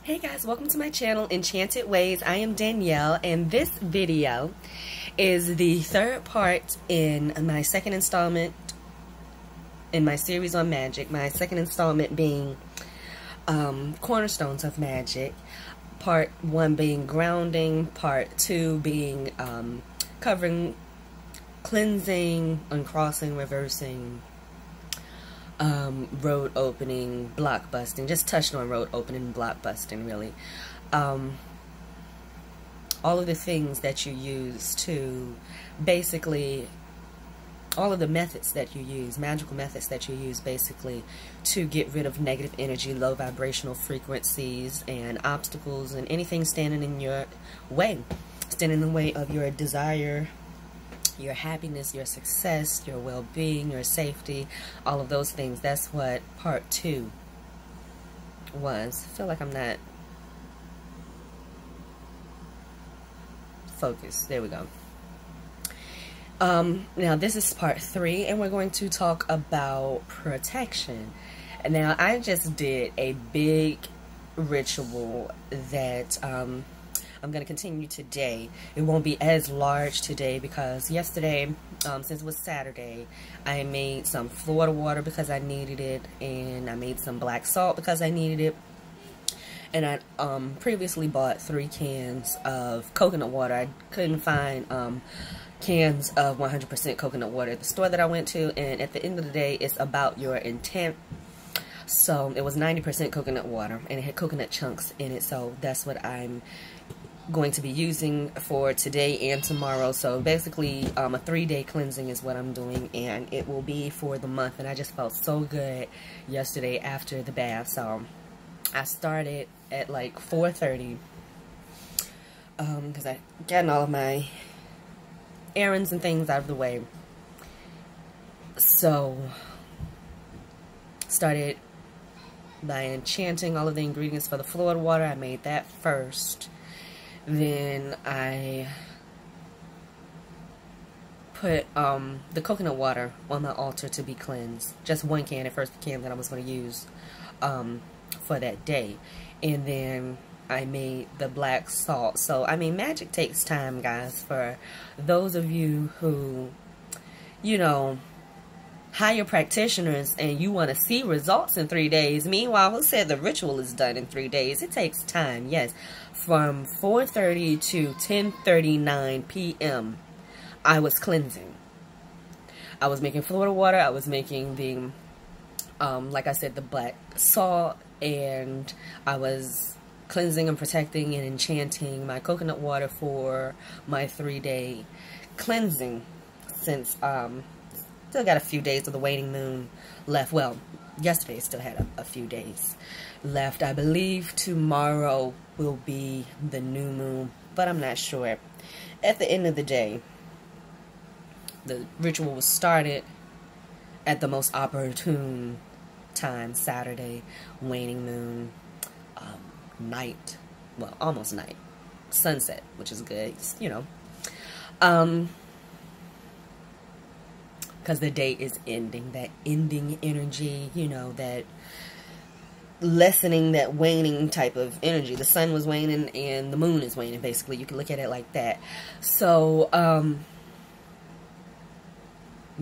Hey guys, welcome to my channel, Enchanted Ways. I am Danielle, and this video is the third part in my second installment in my series on Magic. My second installment being Cornerstones of Magic. Part 1 being grounding, part 2 being covering, cleansing, uncrossing, reversing, road opening, block busting. Just touched on road opening and block busting, really. All of the things that you use to basically, all of the methods that you use, magical methods that you use basically to get rid of negative energy, low vibrational frequencies and obstacles and anything standing in your way, standing in the way of your desire, your happiness, your success, your well-being, your safety, all of those things. That's what part 2 was. I feel like I'm not focused. There we go. Now this is part 3, and we're going to talk about protection. Now I just did a big ritual that I'm going to continue today. It won't be as large today because yesterday, since it was Saturday, I made some Florida water because I needed it, and I made some black salt because I needed it. And I previously bought 3 cans of coconut water. I couldn't find cans of 100% coconut water at the store that I went to, and at the end of the day, it's about your intent. So it was 90% coconut water, and it had coconut chunks in it, so that's what I'm going to be using for today and tomorrow. So basically a 3-day cleansing is what I'm doing, and it will be for the month. And I just felt so good yesterday after the bath, so I started at like 4:30 because I gotten all of my errands and things out of the way. So started by enchanting all of the ingredients for the Florida water. I made that first. Then I put the coconut water on my altar to be cleansed. Just 1 can at first, the can that I was going to use for that day. And then I made the black salt. So, I mean, magic takes time, guys. For those of you who, you know, hire practitioners and you want to see results in 3 days. Meanwhile, who said the ritual is done in 3 days? It takes time, yes. From 4:30 to 10:39 p.m. I was cleansing. I was making Florida water. I was making the, like I said, the black salt, and I was cleansing and protecting and enchanting my coconut water for my 3-day cleansing, since still got a few days of the waning moon left. Well, yesterday still had a few days left. I believe tomorrow will be the new moon, but I'm not sure. At the end of the day, the ritual was started at the most opportune time, Saturday, waning moon, night, well, almost night, sunset, which is good, you know, because the day is ending, that ending energy, you know, that lessening, that waning type of energy. The sun was waning and the moon is waning, basically. You can look at it like that. So, no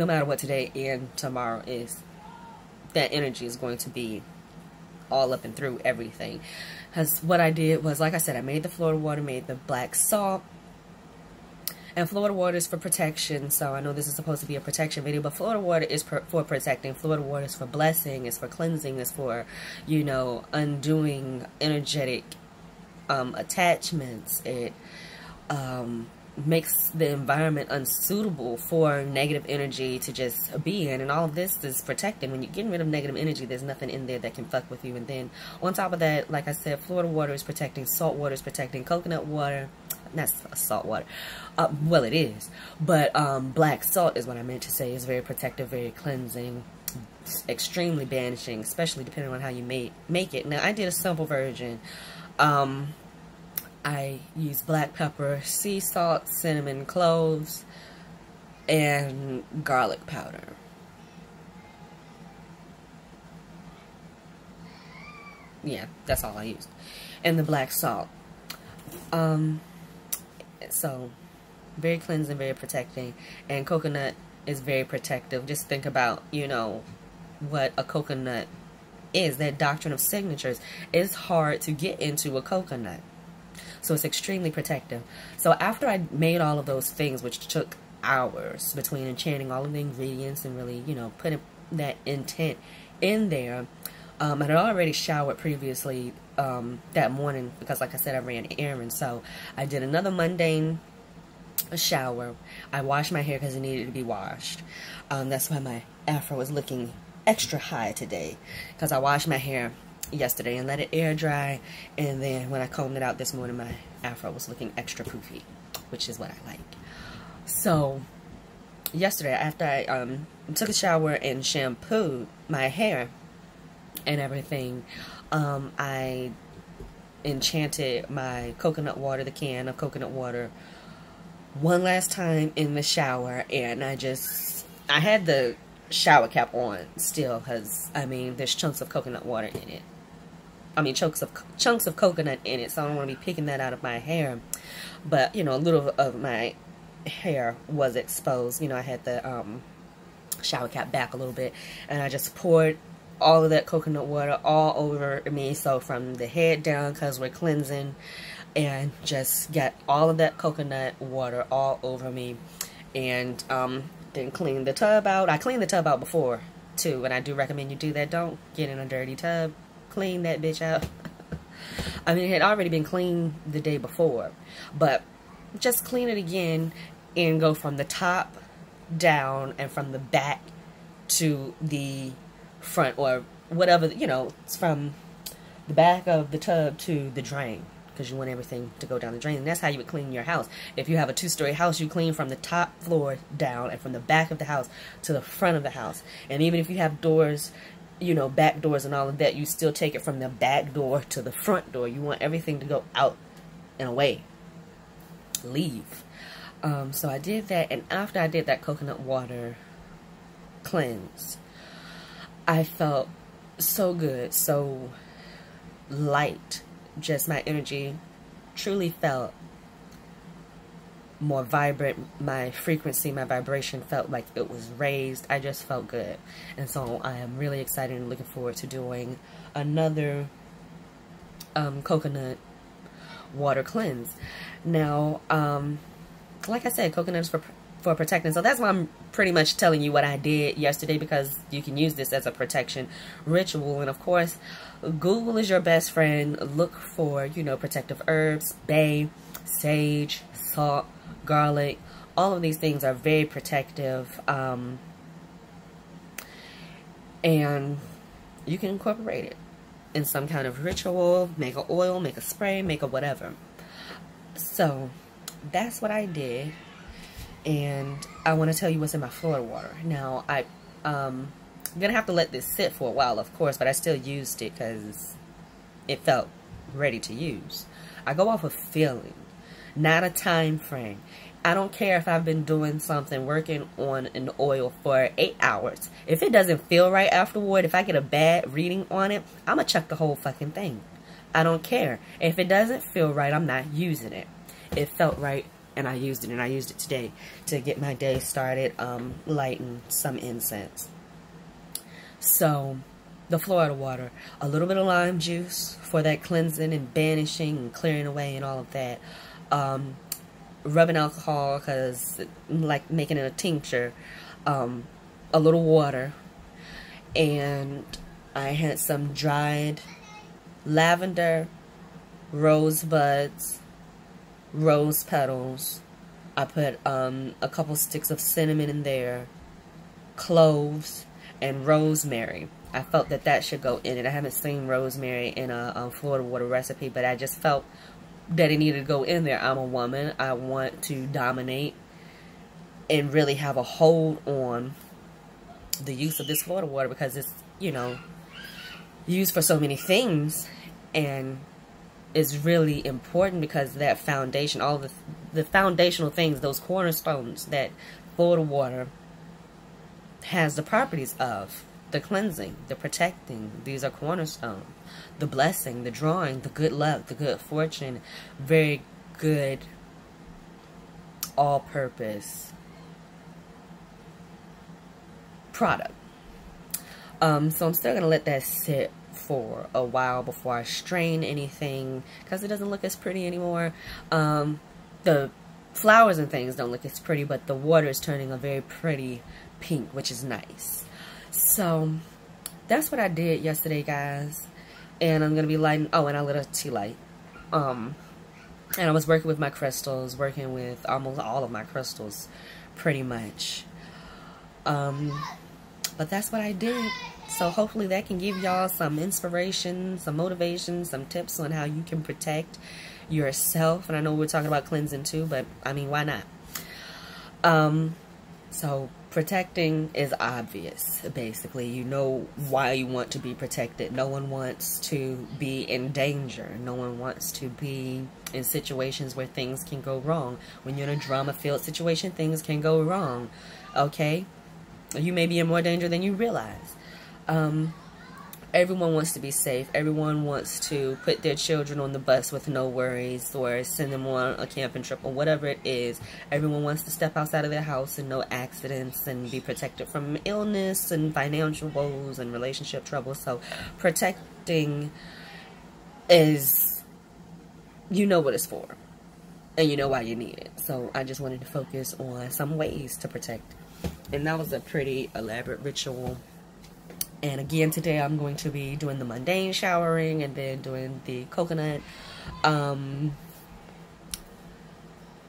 matter what today and tomorrow is, that energy is going to be all up and through everything. Because what I did was, like I said, I made the Florida water, made the black salt. And Florida water is for protection, so I know this is supposed to be a protection video, but Florida water is for protecting. Florida water is for blessing, it's for cleansing, it's for, you know, undoing energetic attachments. It makes the environment unsuitable for negative energy to just be in, and all of this is protecting. When you're getting rid of negative energy, there's nothing in there that can fuck with you. And then on top of that, like I said, Florida water is protecting, salt water is protecting, coconut water, not salt water, well, it is, but black salt is what I meant to say, is very protective, very cleansing, extremely banishing, especially depending on how you make it. Now I did a simple version. I used black pepper, sea salt, cinnamon, cloves, and garlic powder. yeah, that's all I used. And the black salt. So very cleansing, very protecting. And coconut is very protective. Just think about, you know, what a coconut is. That doctrine of signatures is hard to get into a coconut. So it's extremely protective. So after I made all of those things, which took hours between enchanting all of the ingredients and really, you know, putting that intent in there, I had already showered previously that morning because, like I said, I ran errands. So I did another mundane shower. I washed my hair because it needed to be washed. That's why my afro was looking extra high today, because I washed my hair yesterday and let it air dry, and then when I combed it out this morning, my afro was looking extra poofy, which is what I like. So yesterday, after I took a shower and shampooed my hair and everything, I enchanted my coconut water, the can of coconut water, one last time in the shower. And I had the shower cap on still, because I mean there's chunks of coconut water in it. I mean chunks of coconut in it, so I don't want to be picking that out of my hair. But you know, a little of my hair was exposed. You know, I had the shower cap back a little bit, and I just poured all of that coconut water all over me, so from the head down, because we're cleansing, and just got all of that coconut water all over me. And then clean the tub out. I cleaned the tub out before too, and I do recommend you do that. Don't get in a dirty tub. Clean that bitch out. I mean, it had already been cleaned the day before, but just clean it again and go from the top down and from the back to the front, or whatever, you know, it's from the back of the tub to the drain, because you want everything to go down the drain. And that's how you would clean your house. If you have a 2-story house, you clean from the top floor down and from the back of the house to the front of the house. And even if you have doors, you know, back doors and all of that, you still take it from the back door to the front door. You want everything to go out and away. Leave. So I did that, and after I did that coconut water cleanse, I felt so good, so light. Just my energy truly felt more vibrant. My frequency, my vibration felt like it was raised. I just felt good. And so I am really excited and looking forward to doing another coconut water cleanse. Now, like I said, coconut is for protecting. So that's why I'm pretty much telling you what I did yesterday, because you can use this as a protection ritual. And of course, Google is your best friend. Look for, you know, protective herbs, bay, sage, salt, garlic. All of these things are very protective. And you can incorporate it in some kind of ritual, make an oil, make a spray, make a whatever. So that's what I did. And I want to tell you what's in my Florida water. Now, I'm going to have to let this sit for a while, of course, but I still used it because it felt ready to use. I go off of feeling, not a time frame. I don't care if I've been doing something, working on an oil for 8 hours. If it doesn't feel right afterward, if I get a bad reading on it, I'm going to chuck the whole fucking thing. I don't care. If it doesn't feel right, I'm not using it. It felt right, and I used it, and I used it today to get my day started, lighting some incense. So, the Florida water, a little bit of lime juice for that cleansing and banishing and clearing away and all of that. Rubbing alcohol, because like making it a tincture. A little water, and I had some dried lavender, rose buds, rose petals. I put a couple sticks of cinnamon in there, cloves, and rosemary. I felt that that should go in it. I haven't seen rosemary in a Florida water recipe, but I just felt that it needed to go in there. I'm a woman. I want to dominate and really have a hold on the use of this Florida water, because it's, you know, used for so many things, and is really important because that foundation, all the foundational things, those cornerstones that Florida water has the properties of, the cleansing, the protecting. These are cornerstones. The blessing, the drawing, the good luck, the good fortune. Very good all-purpose product. So I'm still going to let that sit for a while before I strain anything, because it doesn't look as pretty anymore. The flowers and things don't look as pretty, but the water is turning a very pretty pink, which is nice. So that's what I did yesterday, guys. And I'm going to be lighting, oh, and I lit a tea light. And I was working with my crystals, working with almost all of my crystals, pretty much. But that's what I did. So hopefully that can give y'all some inspiration, some motivation, some tips on how you can protect yourself. And I know we're talking about cleansing too, but I mean, why not? So protecting is obvious, basically. You know why you want to be protected. No one wants to be in danger. No one wants to be in situations where things can go wrong. When you're in a drama-filled situation, things can go wrong, okay? You may be in more danger than you realize. Everyone wants to be safe. Everyone wants to put their children on the bus with no worries, or send them on a camping trip, or whatever it is. Everyone wants to step outside of their house and no accidents and be protected from illness and financial woes and relationship trouble. So protecting is, you know what it's for, and you know why you need it. So I just wanted to focus on some ways to protect. And that was a pretty elaborate ritual. And again, today I'm going to be doing the mundane showering and then doing the coconut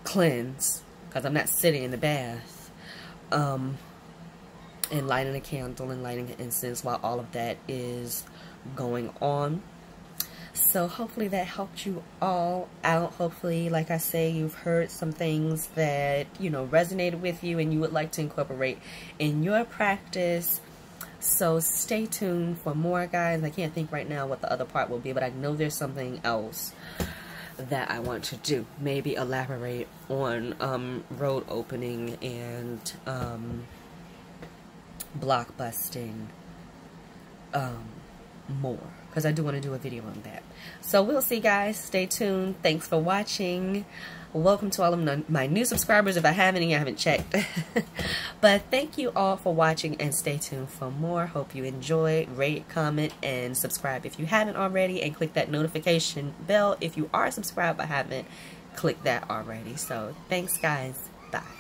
cleanse, because I'm not sitting in the bath, and lighting a candle and lighting an incense while all of that is going on. So hopefully that helped you all out. Hopefully, like I say, you've heard some things that, you know, resonated with you and you would like to incorporate in your practice. So stay tuned for more, guys. I can't think right now what the other part will be, but I know there's something else that I want to do. Maybe elaborate on road opening and block busting more, because I do want to do a video on that. So we'll see, guys. Stay tuned. Thanks for watching. Welcome to all of my new subscribers, if I have any. I haven't checked. But thank you all for watching, and stay tuned for more. Hope you enjoyed. Rate, comment, and subscribe if you haven't already, and click that notification bell if you are subscribed but haven't clicked that already. So thanks, guys. Bye.